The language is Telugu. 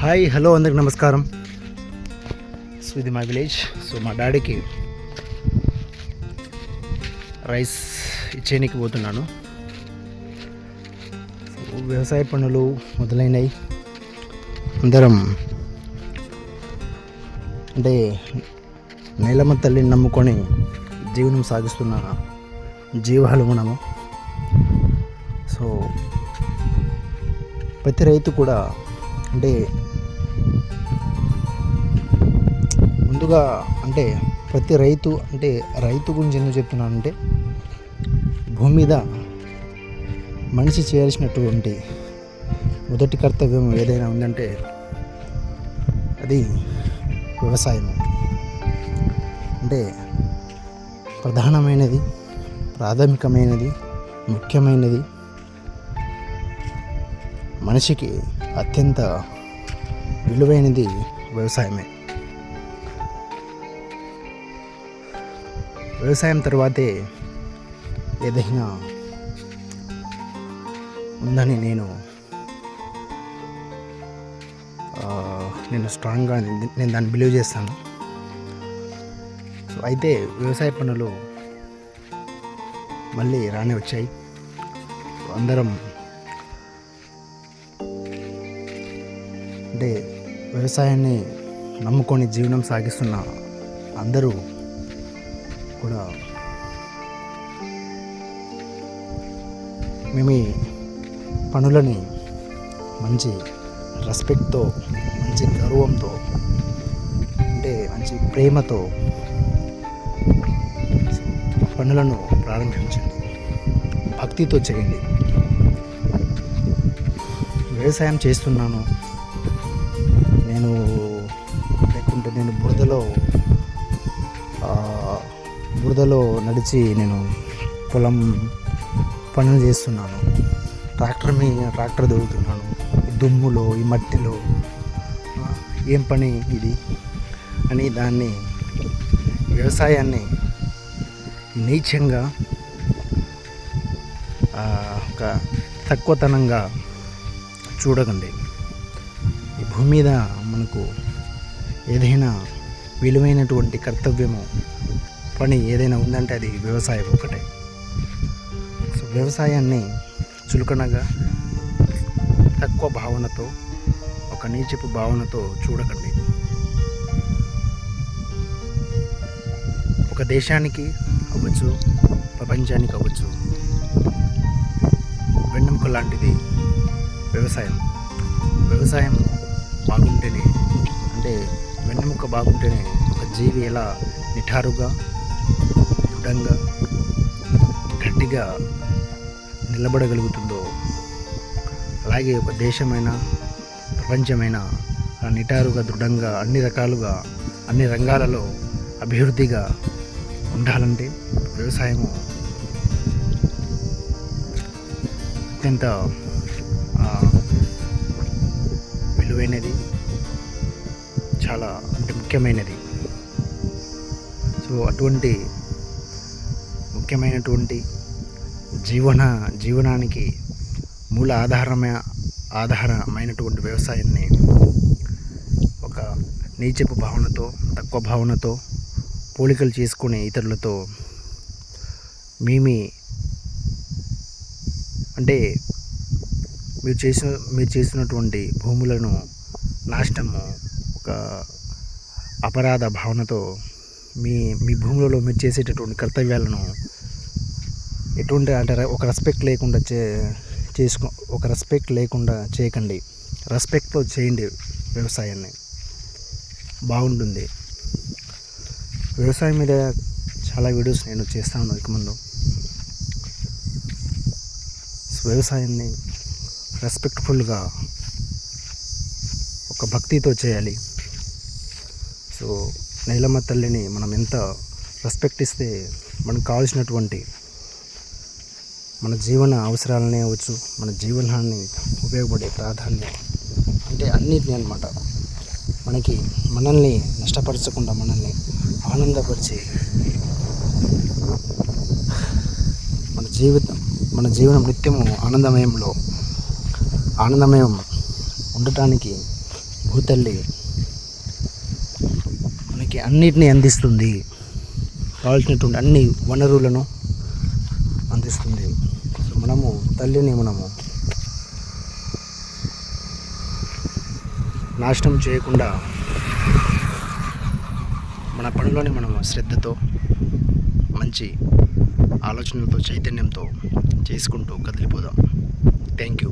హాయ్ హలో అందరికి నమస్కారం. సో ఇది మా విలేజ్. సో మా డాడీకి రైస్ ఇచ్చేయడానికి పోతున్నాను. సో వ్యవసాయ పనులు మొదలైనవి. అందరం అంటే నేలమ్మ తల్లిని నమ్ముకొని జీవనం సాగిస్తున్న జీవాలు మనము. సో ప్రతి రైతు కూడా అంటే ముందుగా అంటే ప్రతి రైతు గురించి ఎందుకు చెప్తున్నానంటే భూమి మీద మనిషి చేయాల్సినటువంటి మొదటి కర్తవ్యం ఏదైనా ఉందంటే అది వ్యవసాయం. అంటే ప్రధానమైనది, ప్రాథమికమైనది, ముఖ్యమైనది, మనిషికి అత్యంత విలువైనది వ్యవసాయమే. వ్యవసాయం తర్వాతే ఏదైనా ఉందని నేను స్ట్రాంగ్గా నేను దాన్ని బిలీవ్ చేస్తాను. సో అయితే వ్యవసాయ పనులు మళ్ళీ రానే వచ్చాయి. అందరం అంటే వ్యవసాయాన్ని నమ్ముకొని జీవనం సాగిస్తున్న అందరూ కూడా మేము ఈ పనులని మంచి రెస్పెక్ట్తో, మంచి గౌరవంతో, అంటే మంచి ప్రేమతో పనులను ప్రారంభించండి, భక్తితో చేయండి. వ్యవసాయం చేస్తున్నాను నేను బురదలో నడిచి నేను పొలం పనులు చేస్తున్నాను, ట్రాక్టర్ దొరుకుతున్నాను, ఈ దుమ్ములో, ఈ మట్టిలో ఏం పని ఇది అని దాన్ని వ్యవసాయాన్ని నీచంగా ఒక తక్కువతనంగా చూడకండి. ఈ భూమి మీద మనకు ఏదైనా విలువైనటువంటి కర్తవ్యము, పని ఏదైనా ఉందంటే అది వ్యవసాయం ఒకటే. సో వ్యవసాయాన్ని చులకనగా, తక్కువ భావనతో, ఒక నీచపు భావనతో చూడకండి. ఒక దేశానికి అవ్వచ్చు, ప్రపంచానికి అవ్వచ్చు, వెన్నెముక లాంటిది వ్యవసాయం. వ్యవసాయం బాగుంటేనే, అంటే వెన్నెముక బాగుంటేనే ఒక జీవి ఎలా నిఠారుగా, దృఢంగా, గట్టిగా నిలబడగలుగుతుందో అలాగే ఒక దేశమైనా, ప్రపంచమైనా నిఠారుగా, దృఢంగా, అన్ని రకాలుగా, అన్ని రంగాలలో అభివృద్ధిగా ఉండాలంటే వ్యవసాయము అత్యంత విలువైనది, చాలా అంటే ముఖ్యమైనది. సో అటువంటి ముఖ్యమైనటువంటి జీవనానికి మూల ఆధారమైనటువంటి వ్యవసాయాన్ని ఒక నీచపు భావనతో, తక్కువ భావనతో, పోలికలు చేసుకునే ఇతరులతో అంటే మీరు చేసినటువంటి భూములను నాశనము, ఒక అపరాధ భావనతో మీ భూములలో మీరు చేసేటటువంటి కర్తవ్యాలను ఎటువంటి అంటే ఒక రెస్పెక్ట్ లేకుండా చేయకండి. రెస్పెక్ట్తో చేయండి వ్యవసాయాన్ని, బాగుంటుంది. వ్యవసాయం మీద చాలా వీడియోస్ నేను చేస్తాను ఇక ముందు. వ్యవసాయాన్ని రెస్పెక్ట్ఫుల్గా, ఒక భక్తితో చేయాలి. సో నేలమ్మ తల్లిని మనం ఎంత రెస్పెక్ట్ ఇస్తే మనకు కావాల్సినటువంటి మన జీవన అవసరాలనే అవ్వచ్చు, మన జీవనాన్ని ఉపయోగపడే ప్రాధాన్యం అంటే అన్నిటిని అన్నమాట, మనల్ని నష్టపరచకుండా మనల్ని ఆనందపరిచి మన జీవనం నిత్యము ఆనందమయం ఉండటానికి భూతల్లి మనకి అన్నిటినీ అందిస్తుంది, కావాల్సినటువంటి అన్ని వనరులను అందిస్తుంది. సో మనము తల్లిని నాశనం చేయకుండా మన పనిలోనే మనము శ్రద్ధతో, మంచి ఆలోచనలతో, చైతన్యంతో చేసుకుంటూ కదిలిపోదాం. Thank you.